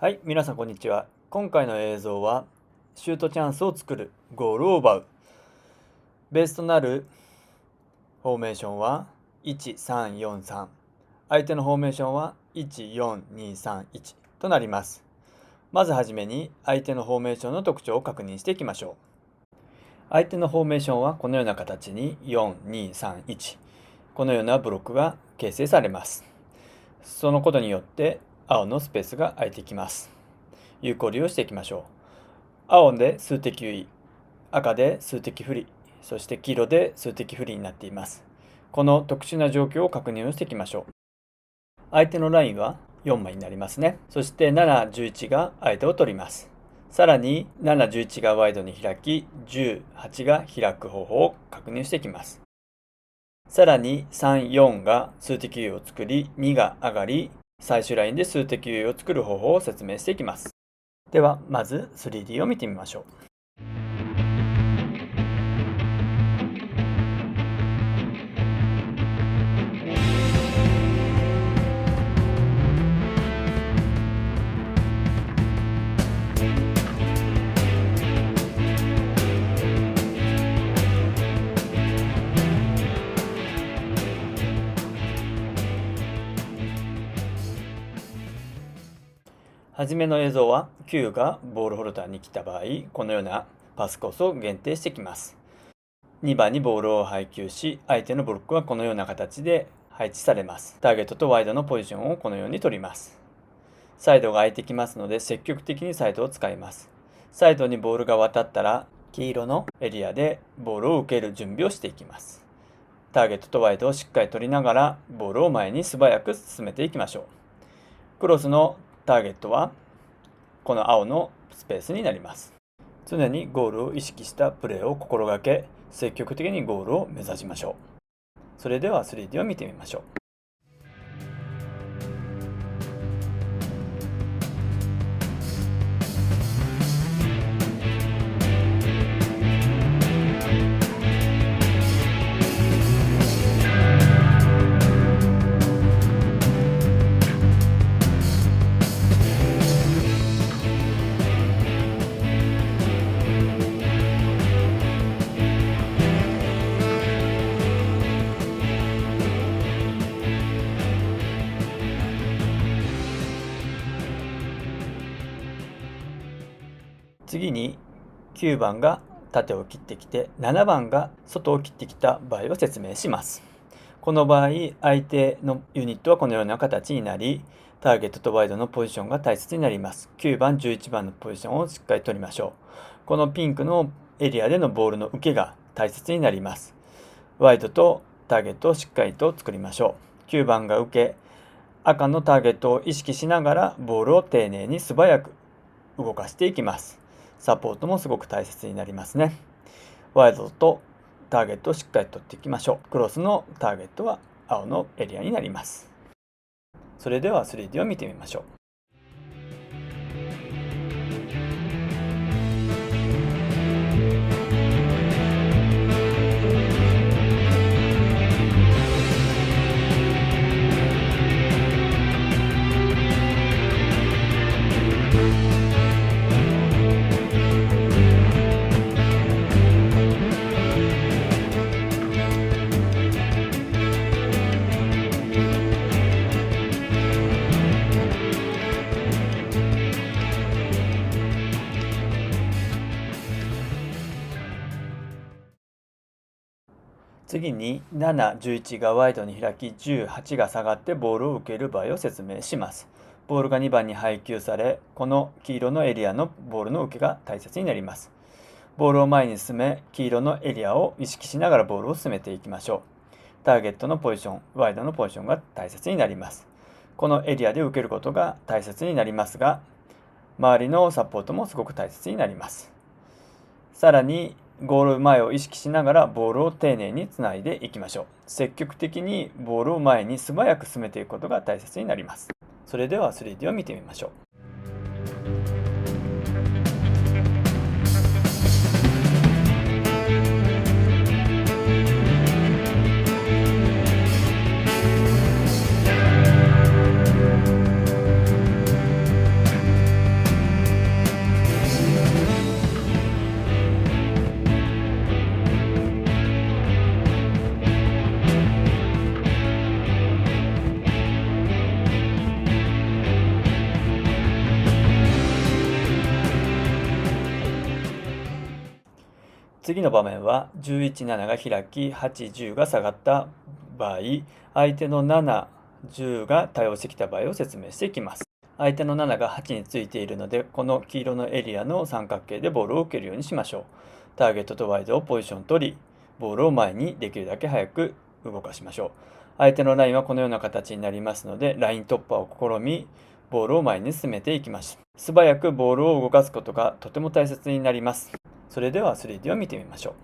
はい、皆さんこんにちは。今回の映像はシュートチャンスを作る、ゴールを奪う。ベースとなるフォーメーションは1-3-4-3。相手のフォーメーションは1-4-2-3-1となります。まずはじめに相手のフォーメーションの特徴を確認していきましょう。相手のフォーメーションはこのような形に4-2-3-1。このようなブロックが形成されます。そのことによって青のスペースが空いてきます。有効利用していきましょう。青で数的優位、赤で数的不利、そして黄色で数的不利になっています。この特殊な状況を確認をしていきましょう。相手のラインは4枚になりますね。そして7、11が相手を取ります。さらに7、11がワイドに開き、10、8が開く方法を確認していきます。さらに3、4が数的優位を作り、2が上がり、最終ラインで数的優位を作る方法を説明していきます。では、まず 3D を見てみましょう。はじめの映像は9がボールホルダーに来た場合、このようなパスコースを限定してきます。2番にボールを配球し、相手のブロックはこのような形で配置されます。ターゲットとワイドのポジションをこのように取ります。サイドが空いてきますので、積極的にサイドを使います。サイドにボールが渡ったら、黄色のエリアでボールを受ける準備をしていきます。ターゲットとワイドをしっかり取りながら、ボールを前に素早く進めていきましょう。クロスのターゲットはこの青のスペースになります。常にゴールを意識したプレーを心がけ、積極的にゴールを目指しましょう。それでは 3D を見てみましょう。次に9番が縦を切ってきて7番が外を切ってきた場合を説明します。この場合、相手のユニットはこのような形になり、ターゲットとワイドのポジションが大切になります。9番、11番のポジションをしっかり取りましょう。このピンクのエリアでのボールの受けが大切になります。ワイドとターゲットをしっかりと作りましょう。9番が受け、赤のターゲットを意識しながらボールを丁寧に素早く動かしていきます。サポートもすごく大切になりますね。ワイドとターゲットをしっかり取っていきましょう。クロスのターゲットは青のエリアになります。それでは 3D を見てみましょう。次に7、11がワイドに開き、18が下がってボールを受ける場合を説明します。ボールが2番に配球され、この黄色のエリアのボールの受けが大切になります。ボールを前に進め、黄色のエリアを意識しながらボールを進めていきましょう。ターゲットのポジション、ワイドのポジションが大切になります。このエリアで受けることが大切になりますが、周りのサポートもすごく大切になります。さらに、ゴール前を意識しながらボールを丁寧につないでいきましょう。積極的にボールを前に素早く進めていくことが大切になります。それでは 3D を見てみましょう。次の場面は11、7が開き、8、10が下がった場合、相手の7、10が対応してきた場合を説明していきます。相手の7が8についているので、この黄色のエリアの三角形でボールを受けるようにしましょう。ターゲットとワイドをポジション取り、ボールを前にできるだけ早く動かしましょう。相手のラインはこのような形になりますので、ライン突破を試み、ボールを前に進めていきます。素早くボールを動かすことがとても大切になります。それでは 3D を見てみましょう。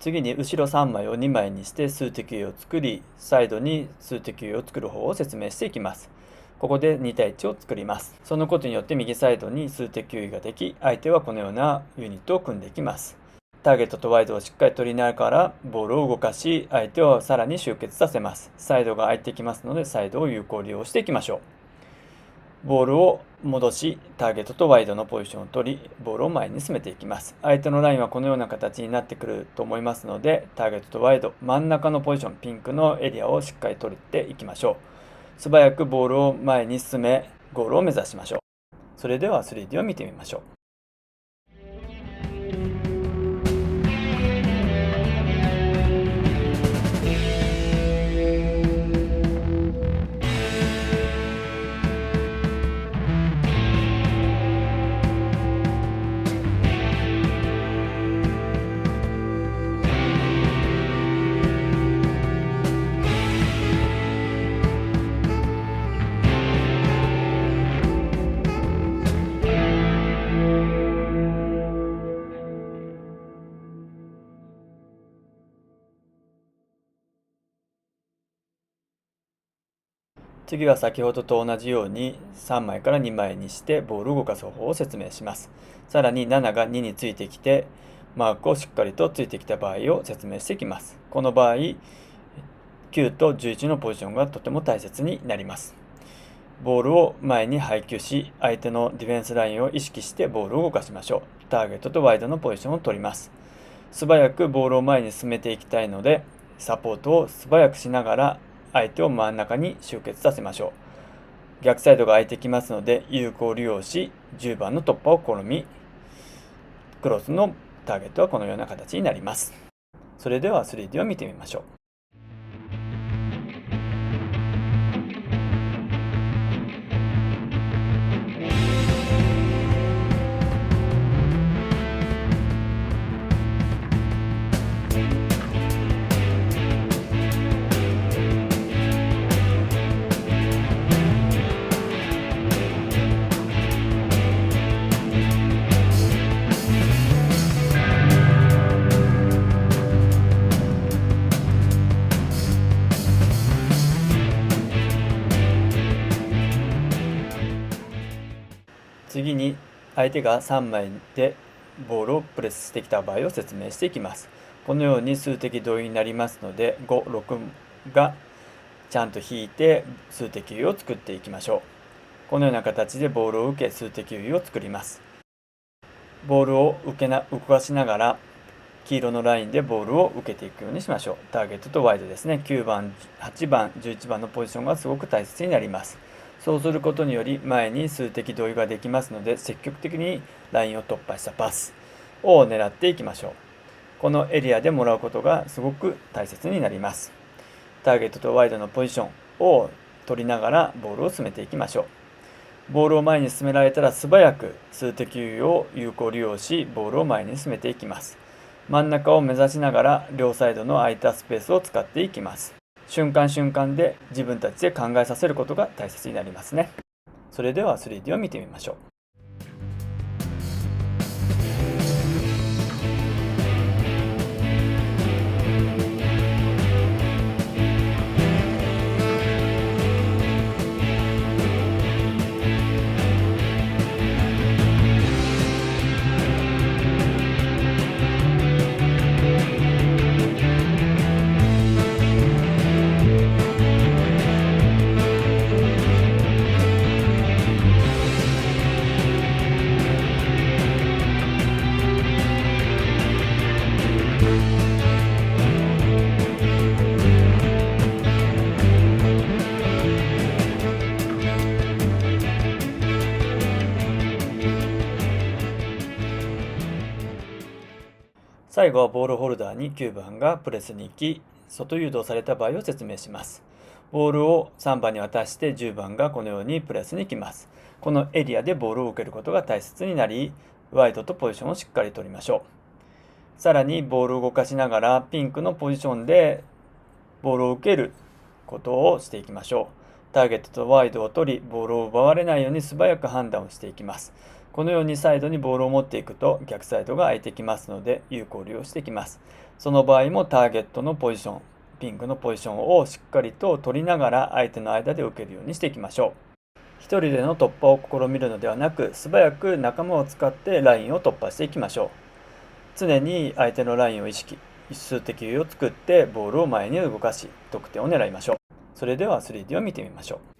次に後ろ3枚を2枚にして数的優位を作り、サイドに数的優位を作る方を説明していきます。ここで2対1を作ります。そのことによって右サイドに数的優位ができ、相手はこのようなユニットを組んでいきます。ターゲットとワイドをしっかり取りながらボールを動かし、相手をさらに集結させます。サイドが空いてきますので、サイドを有効利用していきましょう。ボールを戻し、ターゲットとワイドのポジションを取り、ボールを前に進めていきます。相手のラインはこのような形になってくると思いますので、ターゲットとワイド、真ん中のポジション、ピンクのエリアをしっかり取っていきましょう。素早くボールを前に進め、ゴールを目指しましょう。それでは 3D を見てみましょう。次は先ほどと同じように3枚から2枚にしてボールを動かす方法を説明します。さらに7が2についてきてマークをしっかりとついてきた場合を説明していきます。この場合9と11のポジションがとても大切になります。ボールを前に配球し、相手のディフェンスラインを意識してボールを動かしましょう。ターゲットとワイドのポジションを取ります。素早くボールを前に進めていきたいので、サポートを素早くしながら相手を真ん中に集結させましょう。逆サイドが空いてきますので、有効利用し、10番の突破を試み、クロスのターゲットはこのような形になります。それでは 3D を見てみましょう。次に相手が3枚でボールをプレスしてきた場合を説明していきます。このように数的同意になりますので、5、6がちゃんと引いて数的優位を作っていきましょう。このような形でボールを受け数的優位を作ります。ボールを動かしながら黄色のラインでボールを受けていくようにしましょう。ターゲットとワイドですね。9番、8番、11番のポジションがすごく大切になります。そうすることにより前に数的同意ができますので、積極的にラインを突破したパスを狙っていきましょう。このエリアでもらうことがすごく大切になります。ターゲットとワイドのポジションを取りながらボールを進めていきましょう。ボールを前に進められたら素早く数的優位を有効利用し、ボールを前に進めていきます。真ん中を目指しながら両サイドの空いたスペースを使っていきます。瞬間瞬間で自分たちで考えさせることが大切になりますね。それでは 3D を見てみましょう。最後はボールホルダーに9番がプレスに行き、外誘導された場合を説明します。ボールを3番に渡して10番がこのようにプレスに行きます。このエリアでボールを受けることが大切になり、ワイドとポジションをしっかり取りましょう。さらにボールを動かしながらピンクのポジションでボールを受けることをしていきましょう。ターゲットとワイドを取り、ボールを奪われないように素早く判断をしていきます。このようにサイドにボールを持っていくと逆サイドが空いてきますので有効利用してきます。その場合もターゲットのポジション、ピンクのポジションをしっかりと取りながら相手の間で受けるようにしていきましょう。一人での突破を試みるのではなく、素早く仲間を使ってラインを突破していきましょう。常に相手のラインを意識、数的優を作ってボールを前に動かし、得点を狙いましょう。それでは 3D を見てみましょう。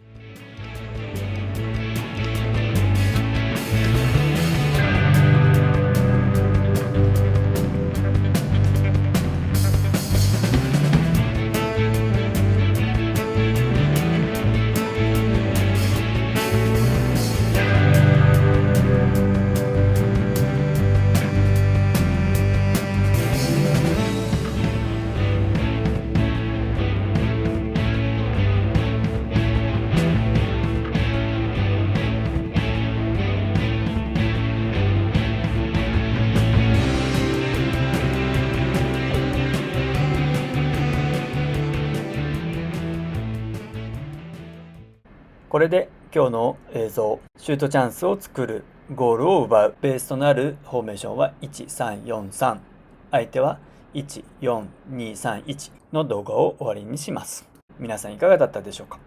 これで今日の映像、シュートチャンスを作る、ゴールを奪う、ベースとなるフォーメーションは1-3-4-3、相手は1-4-2-3-1の動画を終わりにします。皆さんいかがだったでしょうか。